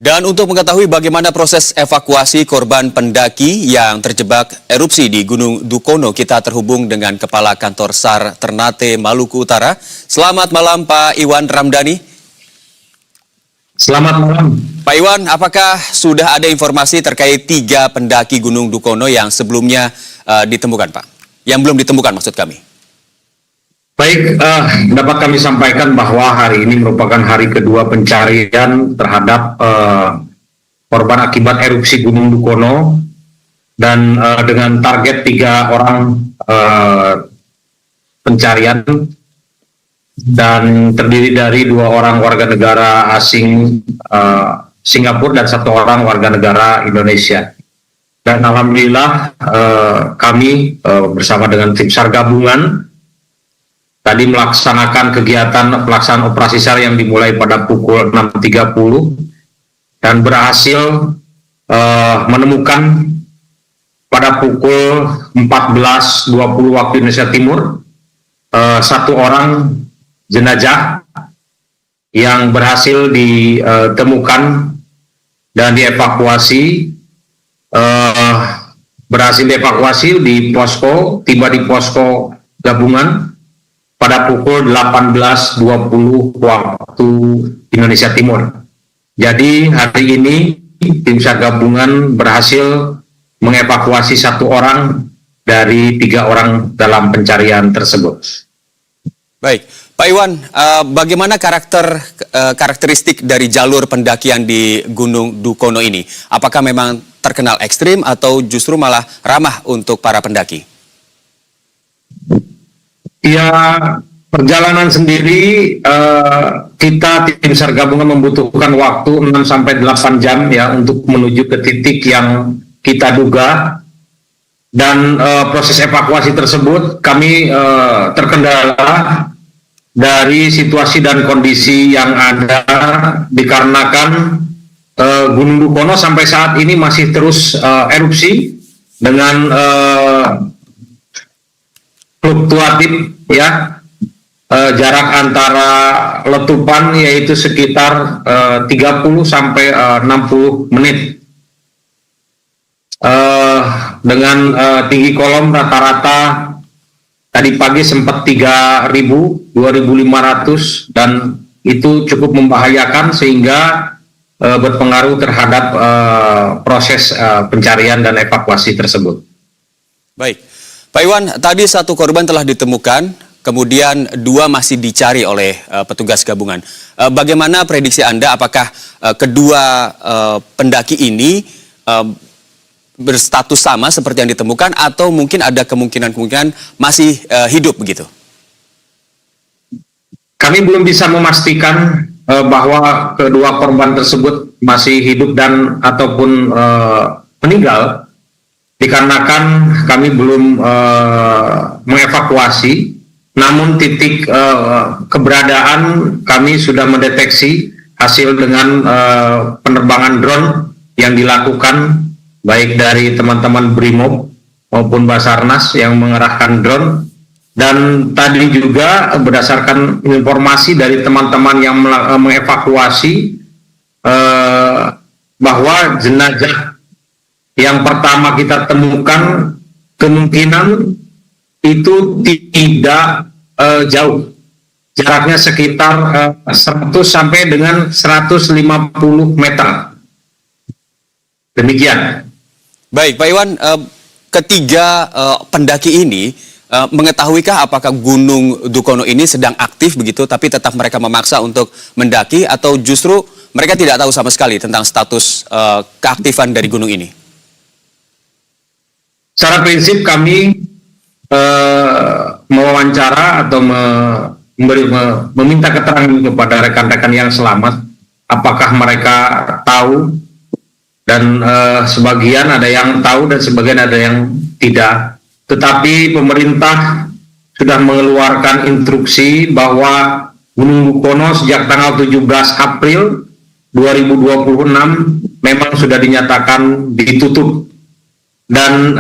Dan untuk mengetahui bagaimana proses evakuasi korban pendaki yang terjebak erupsi di Gunung Dukono, kita terhubung dengan Kepala Kantor SAR Ternate, Maluku Utara. Selamat malam Pak Iwan Ramdhani. Selamat malam. Pak Iwan, apakah sudah ada informasi terkait 3 pendaki Gunung Dukono yang sebelumnya ditemukan, Pak? Yang belum ditemukan maksud kami. Baik, dapat kami sampaikan bahwa hari ini merupakan hari kedua pencarian terhadap korban akibat erupsi Gunung Dukono, dan dengan target 3 orang pencarian, dan terdiri dari 2 orang warga negara asing Singapura dan 1 orang warga negara Indonesia. Dan alhamdulillah kami bersama dengan tim SAR gabungan tadi melaksanakan kegiatan pelaksanaan operasi SAR yang dimulai pada pukul 6.30 dan berhasil menemukan pada pukul 14.20 waktu Indonesia Timur 1 orang jenazah yang berhasil ditemukan dan dievakuasi, tiba di posko gabungan pada pukul 18.20 waktu Indonesia Timur. Jadi hari ini tim SAR gabungan berhasil mengevakuasi 1 orang dari 3 orang dalam pencarian tersebut. Baik, Pak Iwan, bagaimana karakteristik dari jalur pendakian di Gunung Dukono ini? Apakah memang terkenal ekstrim atau justru malah ramah untuk para pendaki? Ya, perjalanan sendiri kita tim SAR gabungan membutuhkan waktu 6-8 jam ya untuk menuju ke titik yang kita duga, dan proses evakuasi tersebut kami terkendala dari situasi dan kondisi yang ada dikarenakan Gunung Dukono sampai saat ini masih terus erupsi dengan fluktuatif ya, jarak antara letupan yaitu sekitar 30 sampai 60 menit, dengan tinggi kolom rata-rata tadi pagi sempat 3.000, 2.500, dan itu cukup membahayakan sehingga berpengaruh terhadap proses pencarian dan evakuasi tersebut. Baik. Pak Iwan, tadi 1 korban telah ditemukan, kemudian 2 masih dicari oleh petugas gabungan. Bagaimana prediksi Anda, apakah kedua pendaki ini berstatus sama seperti yang ditemukan, atau mungkin ada kemungkinan masih hidup begitu? Kami belum bisa memastikan bahwa kedua korban tersebut masih hidup dan ataupun meninggal, dikarenakan kami belum mengevakuasi, namun titik keberadaan kami sudah mendeteksi hasil dengan penerbangan drone yang dilakukan baik dari teman-teman BRIMOB maupun Basarnas yang mengerahkan drone, dan tadi juga berdasarkan informasi dari teman-teman yang mengevakuasi bahwa jenazah yang pertama kita temukan kemungkinan itu tidak jauh, jaraknya sekitar 100 sampai dengan 150 meter. Demikian. Baik, Pak Iwan, ketiga pendaki ini mengetahuikah apakah Gunung Dukono ini sedang aktif begitu, tapi tetap mereka memaksa untuk mendaki, atau justru mereka tidak tahu sama sekali tentang status keaktifan dari gunung ini? Secara prinsip kami mewawancara atau meminta keterangan kepada rekan-rekan yang selamat, apakah mereka tahu, dan sebagian ada yang tahu dan sebagian ada yang tidak. Tetapi pemerintah sudah mengeluarkan instruksi bahwa Gunung Dukono sejak tanggal 17 April 2026 memang sudah dinyatakan ditutup. Dan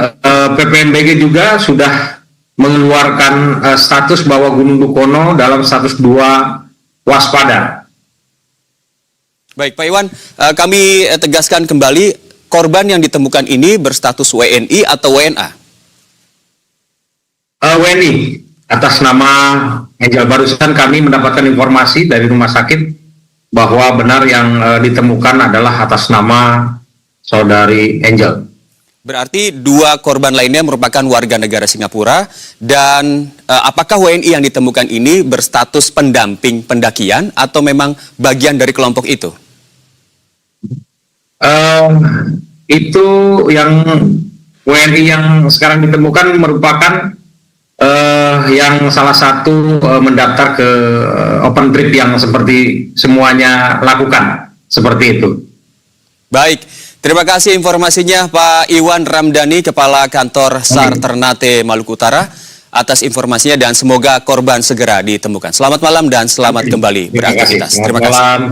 PPMBG juga sudah mengeluarkan status bahwa Gunung Dukono dalam status 2 waspada. Baik, Pak Iwan, kami tegaskan kembali, korban yang ditemukan ini berstatus WNI atau WNA? WNI, atas nama Angel. Barusan kami mendapatkan informasi dari rumah sakit bahwa benar yang ditemukan adalah atas nama saudari Angel. Berarti 2 korban lainnya merupakan warga negara Singapura, dan apakah WNI yang ditemukan ini berstatus pendamping pendakian atau memang bagian dari kelompok itu? Itu yang WNI yang sekarang ditemukan merupakan yang salah satu mendaftar ke open trip yang seperti semuanya lakukan, seperti itu. Baik, terima kasih informasinya Pak Iwan Ramdhani, Kepala Kantor SAR Ternate Maluku Utara, atas informasinya, dan semoga korban segera ditemukan. Selamat malam dan selamat kembali beraktivitas. Terima kasih. Malam.